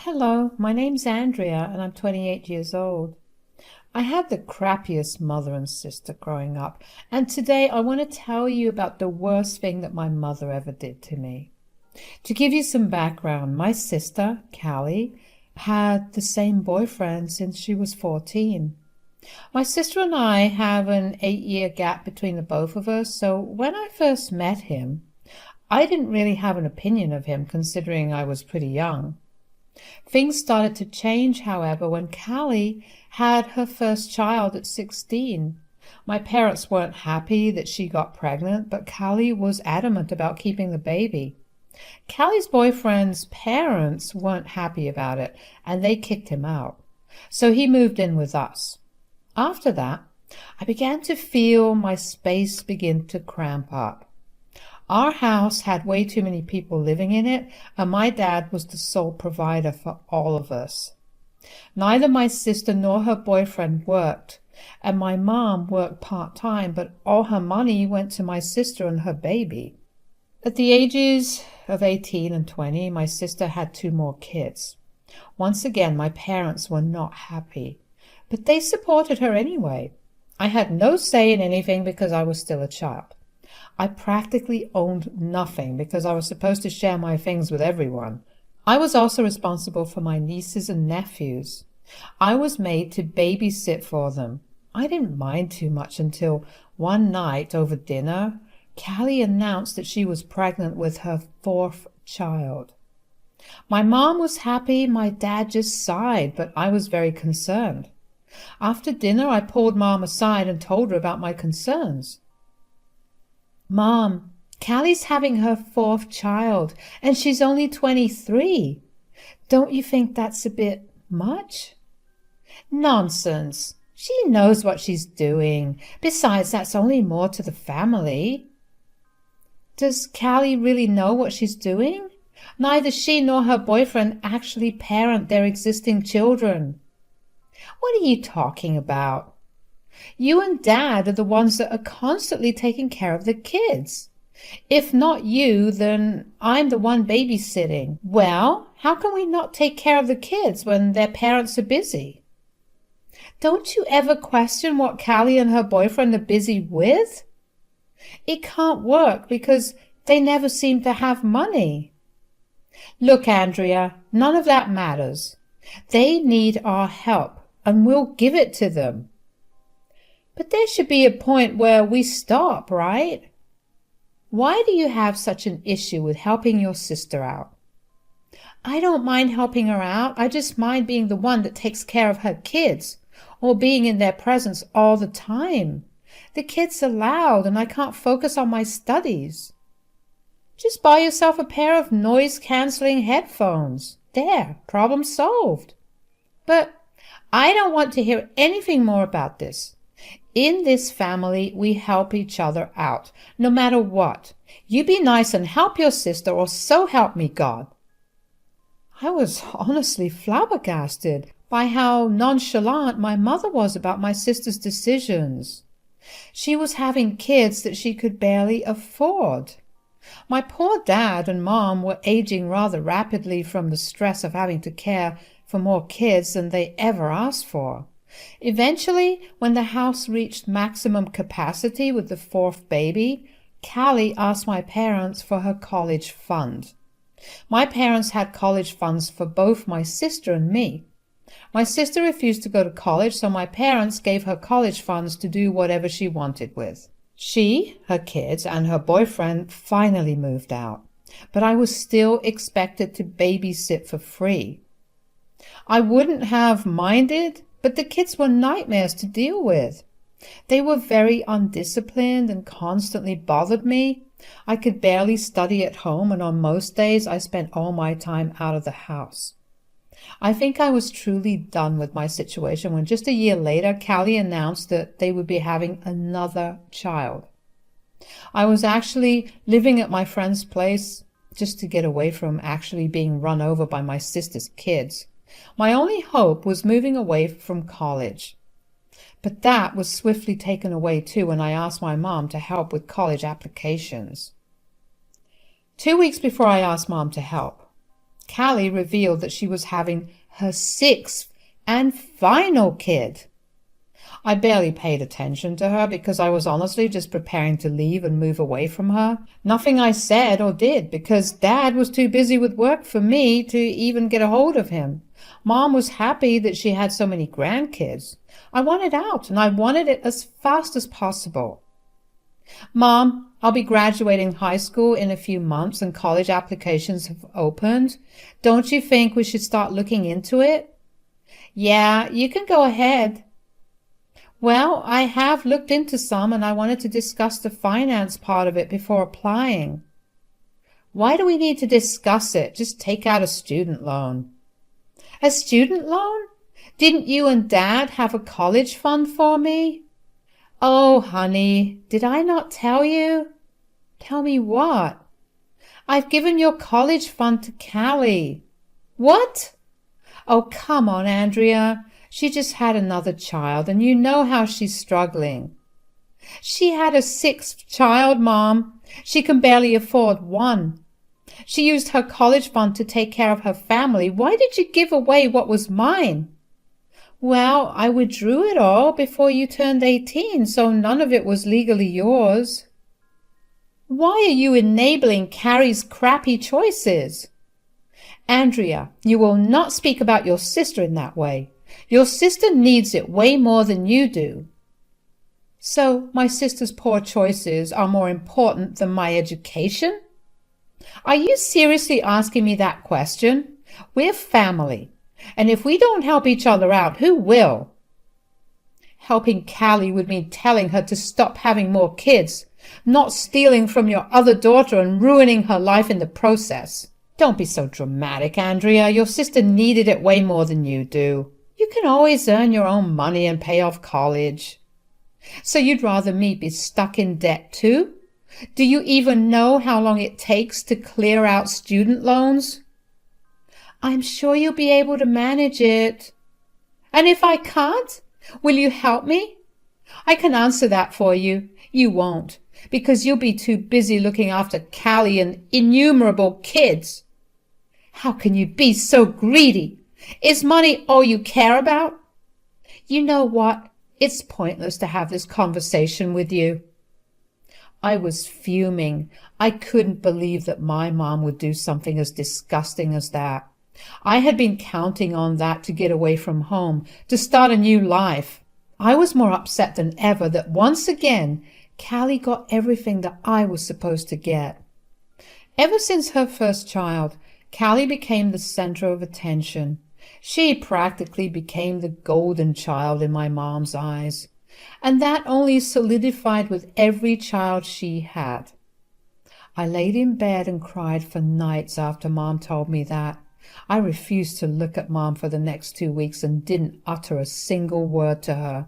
Hello, my name's Andrea and I'm 28 years old. I had the crappiest mother and sister growing up, and today I want to tell you about the worst thing that my mother ever did to me. To give you some background, my sister, Callie, had the same boyfriend since she was 14. My sister and I have an 8-year gap between the both of us, so when I first met him, I didn't really have an opinion of him considering I was pretty young. Things started to change, however, when Callie had her first child at 16. My parents weren't happy that she got pregnant, but Callie was adamant about keeping the baby. Callie's boyfriend's parents weren't happy about it, and they kicked him out. So he moved in with us. After that, I began to feel my space begin to cramp up. Our house had way too many people living in it, and my dad was the sole provider for all of us. Neither my sister nor her boyfriend worked, and my mom worked part-time, but all her money went to my sister and her baby. At the ages of 18 and 20, my sister had 2 more kids. Once again, my parents were not happy, but they supported her anyway. I had no say in anything because I was still a child. I practically owned nothing because I was supposed to share my things with everyone. I was also responsible for my nieces and nephews. I was made to babysit for them. I didn't mind too much until one night over dinner, Callie announced that she was pregnant with her 4th child. My mom was happy, my dad just sighed, but I was very concerned. After dinner, I pulled Mom aside and told her about my concerns. Mom, Callie's having her 4th child, and she's only 23. Don't you think that's a bit much? Nonsense. She knows what she's doing. Besides, that's only more to the family. Does Callie really know what she's doing? Neither she nor her boyfriend actually parent their existing children. What are you talking about? You and Dad are the ones that are constantly taking care of the kids. If not you, then I'm the one babysitting. Well, how can we not take care of the kids when their parents are busy? Don't you ever question what Callie and her boyfriend are busy with? It can't work because they never seem to have money. Look, Andrea, none of that matters. They need our help, and we'll give it to them. But there should be a point where we stop, right? Why do you have such an issue with helping your sister out? I don't mind helping her out. I just mind being the one that takes care of her kids, or being in their presence all the time. The kids are loud and I can't focus on my studies. Just buy yourself a pair of noise-canceling headphones. There, problem solved. But I don't want to hear anything more about this. In this family, we help each other out, no matter what. You be nice and help your sister, or so help me God. I was honestly flabbergasted by how nonchalant my mother was about my sister's decisions. She was having kids that she could barely afford. My poor dad and mom were aging rather rapidly from the stress of having to care for more kids than they ever asked for. Eventually, when the house reached maximum capacity with the 4th baby, Callie asked my parents for her college fund. My parents had college funds for both my sister and me. My sister refused to go to college, so my parents gave her college funds to do whatever she wanted with. She, her kids, and her boyfriend finally moved out, but I was still expected to babysit for free. I wouldn't have minded, but the kids were nightmares to deal with. They were very undisciplined and constantly bothered me. I could barely study at home, and on most days I spent all my time out of the house. I think I was truly done with my situation when just a year later Callie announced that they would be having another child. I was actually living at my friend's place just to get away from actually being run over by my sister's kids. My only hope was moving away from college. But that was swiftly taken away too when I asked my mom to help with college applications. 2 weeks before I asked Mom to help, Callie revealed that she was having her sixth and final kid. I barely paid attention to her because I was honestly just preparing to leave and move away from her. Nothing I said or did because Dad was too busy with work for me to even get a hold of him. Mom was happy that she had so many grandkids. I wanted out, and I wanted it as fast as possible. Mom, I'll be graduating high school in a few months and college applications have opened. Don't you think we should start looking into it? Yeah, you can go ahead. Well, I have looked into some and I wanted to discuss the finance part of it before applying. Why do we need to discuss it? Just take out a student loan. A student loan? Didn't you and Dad have a college fund for me? Oh, honey, did I not tell you? Tell me what? I've given your college fund to Callie. What? Oh, come on, Andrea. She just had another child, and you know how she's struggling. She had a sixth child, Mom. She can barely afford one. She used her college fund to take care of her family. Why did you give away what was mine? Well, I withdrew it all before you turned 18, so none of it was legally yours. Why are you enabling Carrie's crappy choices? Andrea, you will not speak about your sister in that way. Your sister needs it way more than you do. So my sister's poor choices are more important than my education? Are you seriously asking me that question? We're family, and if we don't help each other out, who will? Helping Callie would mean telling her to stop having more kids, not stealing from your other daughter and ruining her life in the process. Don't be so dramatic, Andrea. Your sister needed it way more than you do. You can always earn your own money and pay off college. So you'd rather me be stuck in debt too? Do you even know how long it takes to clear out student loans? I'm sure you'll be able to manage it. And if I can't, will you help me? I can answer that for you. You won't, because you'll be too busy looking after Callie and innumerable kids. How can you be so greedy? Is money all you care about? You know what? It's pointless to have this conversation with you. I was fuming. I couldn't believe that my mom would do something as disgusting as that. I had been counting on that to get away from home, to start a new life. I was more upset than ever that once again Callie got everything that I was supposed to get. Ever since her first child, Callie became the center of attention. She practically became the golden child in my mom's eyes, and that only solidified with every child she had. I laid in bed and cried for nights after Mom told me that. I refused to look at Mom for the next 2 weeks and didn't utter a single word to her.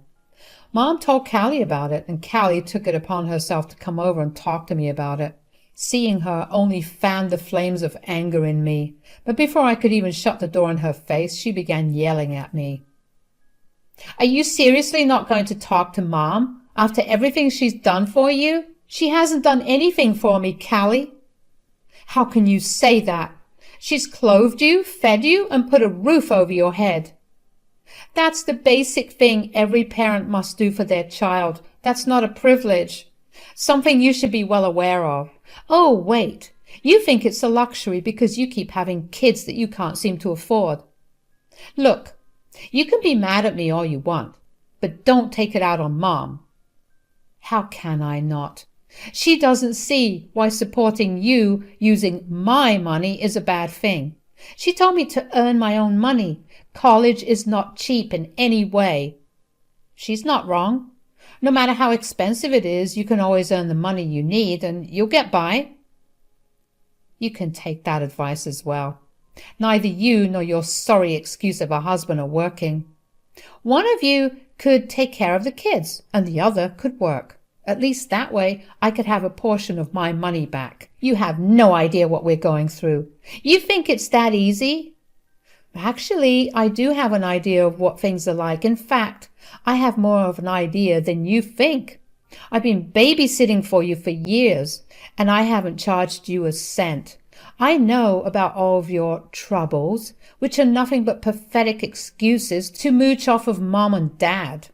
Mom told Callie about it, and Callie took it upon herself to come over and talk to me about it. Seeing her only fanned the flames of anger in me, but before I could even shut the door in her face, she began yelling at me. Are you seriously not going to talk to Mom after everything she's done for you? She hasn't done anything for me, Callie. How can you say that? She's clothed you, fed you, and put a roof over your head. That's the basic thing every parent must do for their child. That's not a privilege. Something you should be well aware of. Oh, wait. You think it's a luxury because you keep having kids that you can't seem to afford. Look, you can be mad at me all you want, but don't take it out on Mom. How can I not? She doesn't see why supporting you using my money is a bad thing. She told me to earn my own money. College is not cheap in any way. She's not wrong. No matter how expensive it is, you can always earn the money you need and you'll get by. You can take that advice as well. Neither you nor your sorry excuse of a husband are working. One of you could take care of the kids and the other could work. At least that way I could have a portion of my money back. You have no idea what we're going through. You think it's that easy? Actually, I do have an idea of what things are like. In fact, I have more of an idea than you think. I've been babysitting for you for years, and I haven't charged you a cent. I know about all of your troubles, which are nothing but pathetic excuses to mooch off of Mom and Dad.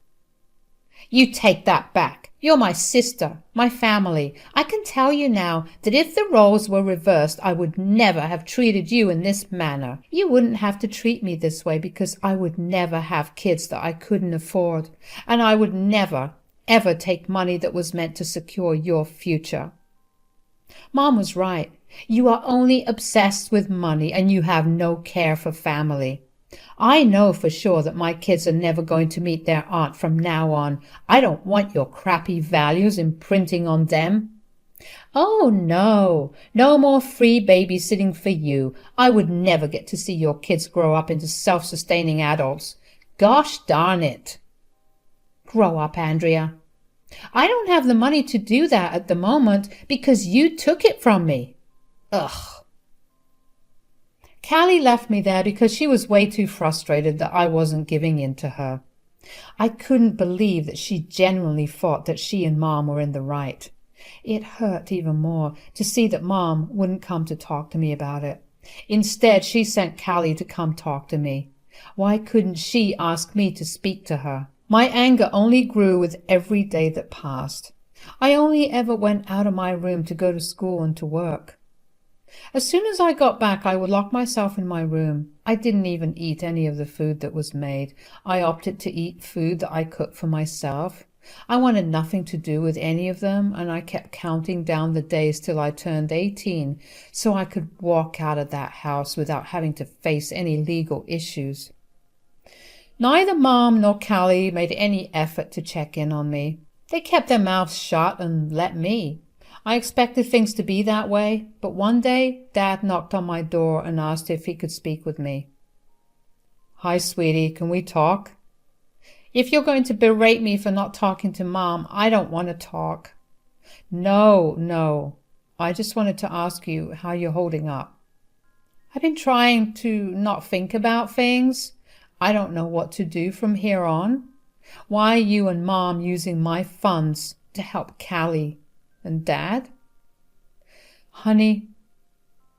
You take that back. You're my sister, my family. I can tell you now that if the roles were reversed, I would never have treated you in this manner. You wouldn't have to treat me this way because I would never have kids that I couldn't afford, and I would never, ever take money that was meant to secure your future. Mom was right. You are only obsessed with money and you have no care for family. I know for sure that my kids are never going to meet their aunt from now on. I don't want your crappy values imprinting on them. Oh, no. No more free babysitting for you. I would never get to see your kids grow up into self-sustaining adults. Gosh darn it. Grow up, Andrea. I don't have the money to do that at the moment because you took it from me. Ugh. Callie left me there because she was way too frustrated that I wasn't giving in to her. I couldn't believe that she genuinely thought that she and Mom were in the right. It hurt even more to see that Mom wouldn't come to talk to me about it. Instead, she sent Callie to come talk to me. Why couldn't she ask me to speak to her? My anger only grew with every day that passed. I only ever went out of my room to go to school and to work. As soon as I got back, I would lock myself in my room. I didn't even eat any of the food that was made. I opted to eat food that I cooked for myself. I wanted nothing to do with any of them, and I kept counting down the days till I turned 18, so I could walk out of that house without having to face any legal issues. Neither Mom nor Callie made any effort to check in on me. They kept their mouths shut and let me. I expected things to be that way, but one day Dad knocked on my door and asked if he could speak with me. Hi, sweetie, can we talk? If you're going to berate me for not talking to Mom, I don't want to talk. No. I just wanted to ask you how you're holding up. I've been trying to not think about things. I don't know what to do from here on. Why are you and Mom using my funds to help Callie and Dad? Honey,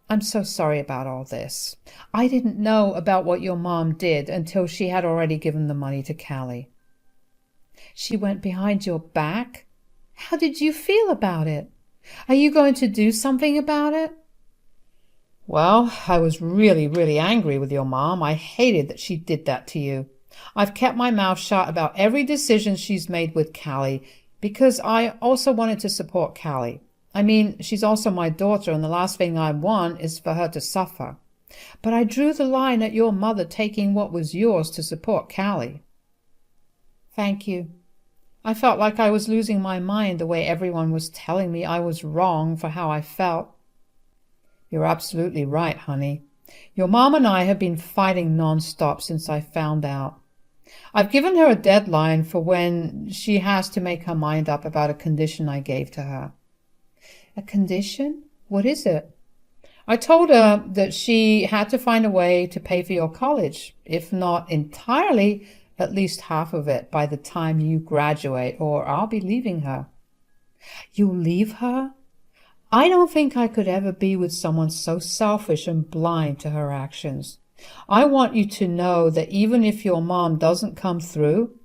I'm so sorry about all this. I didn't know about what your mom did until she had already given the money to Callie. She went behind your back? How did you feel about it? Are you going to do something about it? Well, I was really angry with your mom. I hated that she did that to you. I've kept my mouth shut about every decision she's made with Callie, because I also wanted to support Callie. I mean, she's also my daughter, and the last thing I want is for her to suffer. But I drew the line at your mother taking what was yours to support Callie. Thank you. I felt like I was losing my mind the way everyone was telling me I was wrong for how I felt. You're absolutely right, honey. Your mom and I have been fighting non-stop since I found out. I've given her a deadline for when she has to make her mind up about a condition I gave to her. A condition? What is it? I told her that she had to find a way to pay for your college, if not entirely, at least half of it by the time you graduate, or I'll be leaving her. You'll leave her? I don't think I could ever be with someone so selfish and blind to her actions. I want you to know that even if your mom doesn't come through,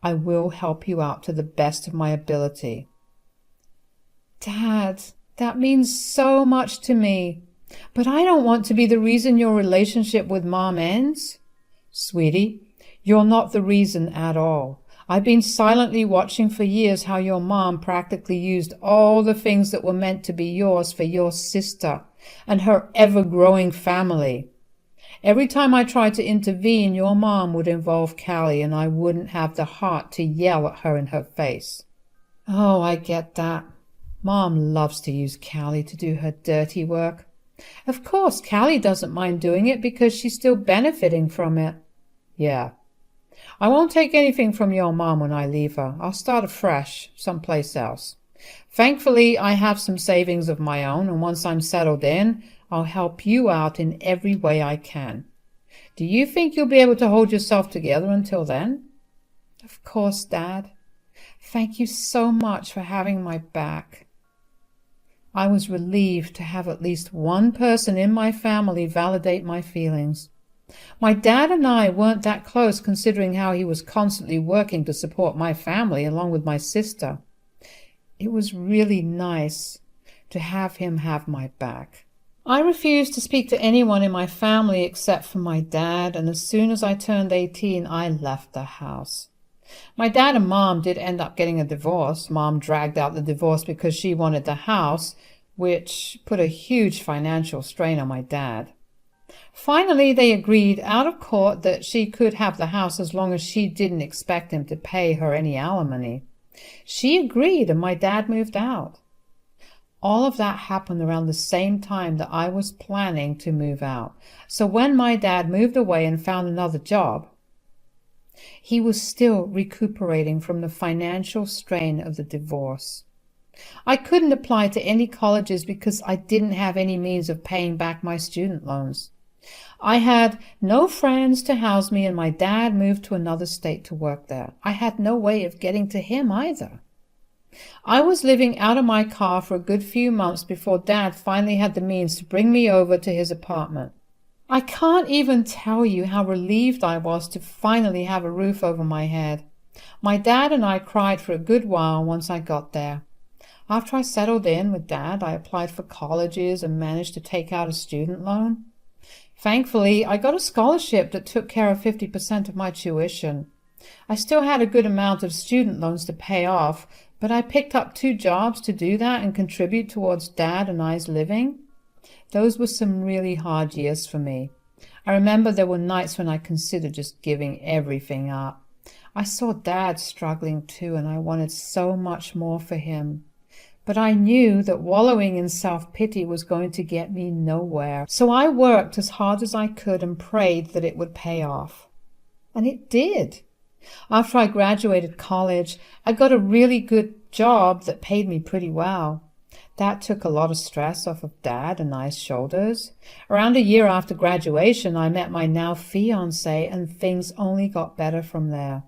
I will help you out to the best of my ability. Dad, that means so much to me, but I don't want to be the reason your relationship with Mom ends. Sweetie, you're not the reason at all. I've been silently watching for years how your mom practically used all the things that were meant to be yours for your sister and her ever-growing family. Every time I tried to intervene, your mom would involve Callie, and I wouldn't have the heart to yell at her in her face. Oh, I get that. Mom loves to use Callie to do her dirty work. Of course, Callie doesn't mind doing it because she's still benefiting from it. Yeah. I won't take anything from your mom when I leave her. I'll start afresh, someplace else. Thankfully, I have some savings of my own, and once I'm settled in, I'll help you out in every way I can. Do you think you'll be able to hold yourself together until then? Of course, Dad. Thank you so much for having my back. I was relieved to have at least one person in my family validate my feelings. My dad and I weren't that close, considering how he was constantly working to support my family along with my sister. It was really nice to have him have my back. I refused to speak to anyone in my family except for my dad, and as soon as I turned 18, I left the house. My dad and Mom did end up getting a divorce. Mom dragged out the divorce because she wanted the house, which put a huge financial strain on my dad. Finally, they agreed out of court that she could have the house as long as she didn't expect him to pay her any alimony. She agreed, and my dad moved out. All of that happened around the same time that I was planning to move out. So when my dad moved away and found another job, he was still recuperating from the financial strain of the divorce. I couldn't apply to any colleges because I didn't have any means of paying back my student loans. I had no friends to house me, and my dad moved to another state to work there. I had no way of getting to him either. I was living out of my car for a good few months before Dad finally had the means to bring me over to his apartment. I can't even tell you how relieved I was to finally have a roof over my head. My dad and I cried for a good while once I got there. After I settled in with Dad, I applied for colleges and managed to take out a student loan. Thankfully, I got a scholarship that took care of 50% of my tuition. I still had a good amount of student loans to pay off, but I picked up 2 jobs to do that and contribute towards Dad and I's living. Those were some really hard years for me. I remember there were nights when I considered just giving everything up. I saw Dad struggling too, and I wanted so much more for him. But I knew that wallowing in self-pity was going to get me nowhere. So I worked as hard as I could and prayed that it would pay off. And it did. After I graduated college, I got a really good job that paid me pretty well. That took a lot of stress off of Dad and I's shoulders. Around a year after graduation, I met my now fiancé, and things only got better from there.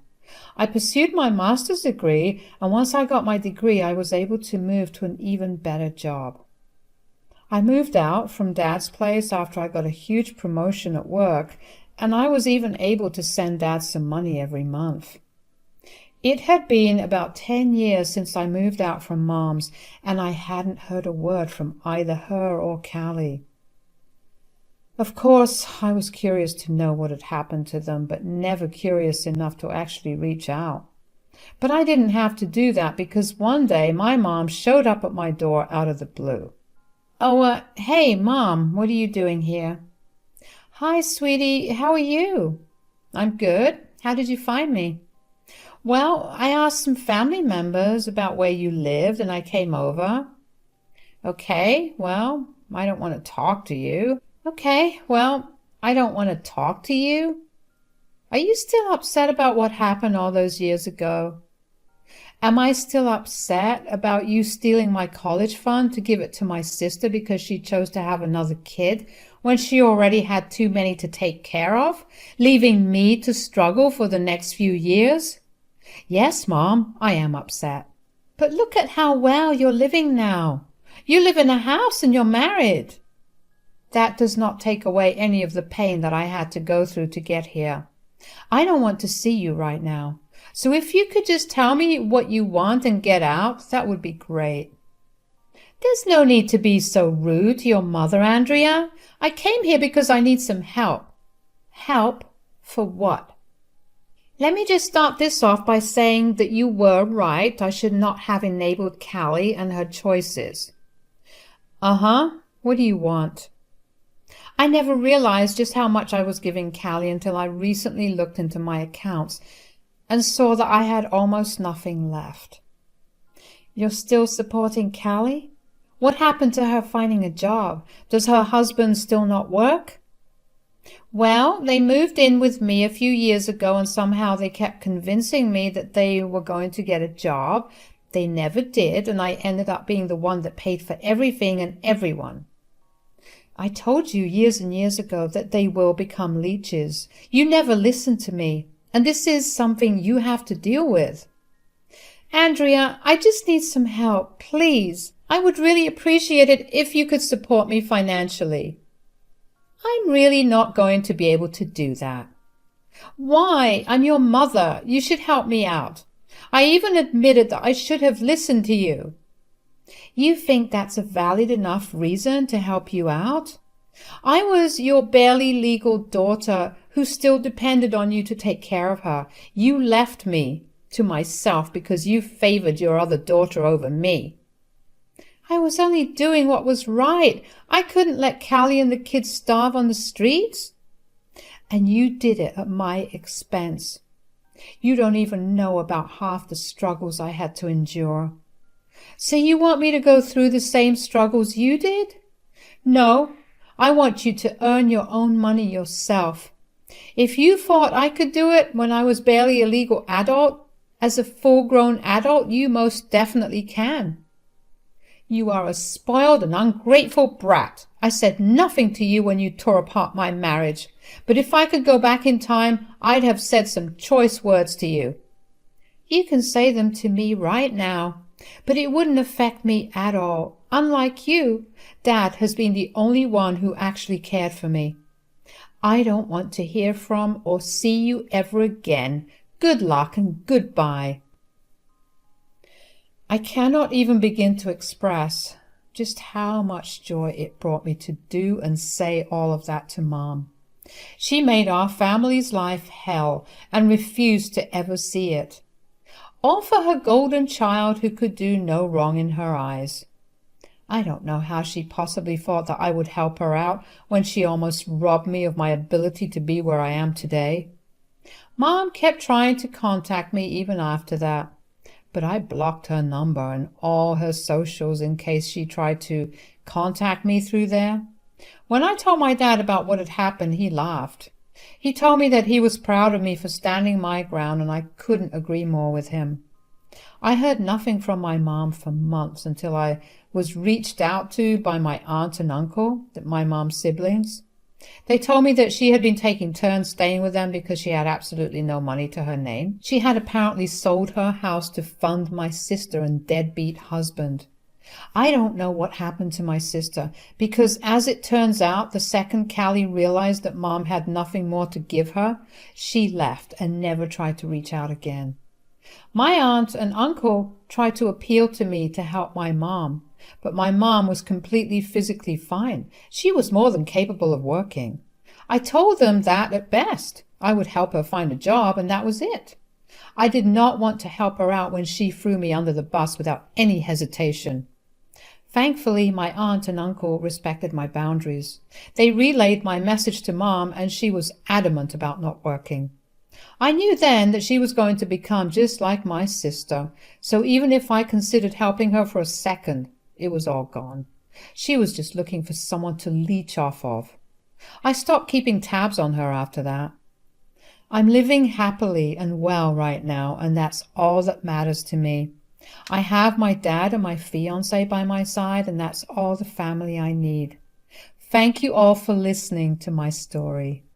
I pursued my master's degree, and once I got my degree, I was able to move to an even better job. I moved out from Dad's place after I got a huge promotion at work, and I was even able to send Dad some money every month. It had been about 10 years since I moved out from Mom's, and I hadn't heard a word from either her or Callie. Of course, I was curious to know what had happened to them, but never curious enough to actually reach out. But I didn't have to do that because one day my mom showed up at my door out of the blue. "Oh, hey, Mom, what are you doing here?" "Hi, sweetie, how are you?" "I'm good. How did you find me?" "Well, I asked some family members about where you lived, and I came over." "Okay, well, I don't want to talk to you." "Okay, well, I don't want to talk to you." "Are you still upset about what happened all those years ago?" "Am I still upset about you stealing my college fund to give it to my sister because she chose to have another kid when she already had too many to take care of, leaving me to struggle for the next few years?" "Yes, Mom, I am upset." "But look at how well you're living now. You live in a house and you're married." "That does not take away any of the pain that I had to go through to get here. I don't want to see you right now. So if you could just tell me what you want and get out, that would be great." "There's no need to be so rude to your mother, Andrea. I came here because I need some help." "Help? For what?" "Let me just start this off by saying that you were right. I should not have enabled Callie and her choices." "Uh-huh. What do you want?" "I never realized just how much I was giving Callie until I recently looked into my accounts and saw that I had almost nothing left." "You're still supporting Callie? What happened to her finding a job? Does her husband still not work?" "Well, they moved in with me a few years ago, and somehow they kept convincing me that they were going to get a job. They never did, and I ended up being the one that paid for everything and everyone." "I told you years and years ago that they will become leeches. You never listened to me, and this is something you have to deal with." "Andrea, I just need some help, please. I would really appreciate it if you could support me financially. I'm really not going to be able to do that. Why? I'm your mother. You should help me out. I even admitted that I should have listened to you. You think that's a valid enough reason to help you out? I was your barely legal daughter who still depended on you to take care of her. You left me to myself because you favored your other daughter over me. I was only doing what was right. I couldn't let Callie and the kids starve on the streets. And you did it at my expense. You don't even know about half the struggles I had to endure. So you want me to go through the same struggles you did? No, I want you to earn your own money yourself. If you thought I could do it when I was barely a legal adult, as a full-grown adult, you most definitely can. You are a spoiled and ungrateful brat. I said nothing to you when you tore apart my marriage, but if I could go back in time, I'd have said some choice words to you. You can say them to me right now, but it wouldn't affect me at all. Unlike you, Dad has been the only one who actually cared for me. I don't want to hear from or see you ever again. Good luck and goodbye. I cannot even begin to express just how much joy it brought me to do and say all of that to Mom. She made our family's life hell and refused to ever see it. All for her golden child who could do no wrong in her eyes. I don't know how she possibly thought that I would help her out when she almost robbed me of my ability to be where I am today. Mom kept trying to contact me even after that, but I blocked her number and all her socials in case she tried to contact me through there. When I told my dad about what had happened, he laughed. He told me that he was proud of me for standing my ground, and I couldn't agree more with him. I heard nothing from my mom for months until I was reached out to by my aunt and uncle, my mom's siblings. They told me that she had been taking turns staying with them because she had absolutely no money to her name. She had apparently sold her house to fund my sister and deadbeat husband. I don't know what happened to my sister, because as it turns out, the second Callie realized that Mom had nothing more to give her, she left and never tried to reach out again. My aunt and uncle tried to appeal to me to help my mom, but my mom was completely physically fine. She was more than capable of working. I told them that at best I would help her find a job, and that was it. I did not want to help her out when she threw me under the bus without any hesitation. Thankfully, my aunt and uncle respected my boundaries. They relayed my message to Mom, and she was adamant about not working. I knew then that she was going to become just like my sister, so even if I considered helping her for a second, it was all gone. She was just looking for someone to leech off of. I stopped keeping tabs on her after that. I'm living happily and well right now, and that's all that matters to me. I have my dad and my fiancé by my side, and that's all the family I need. Thank you all for listening to my story.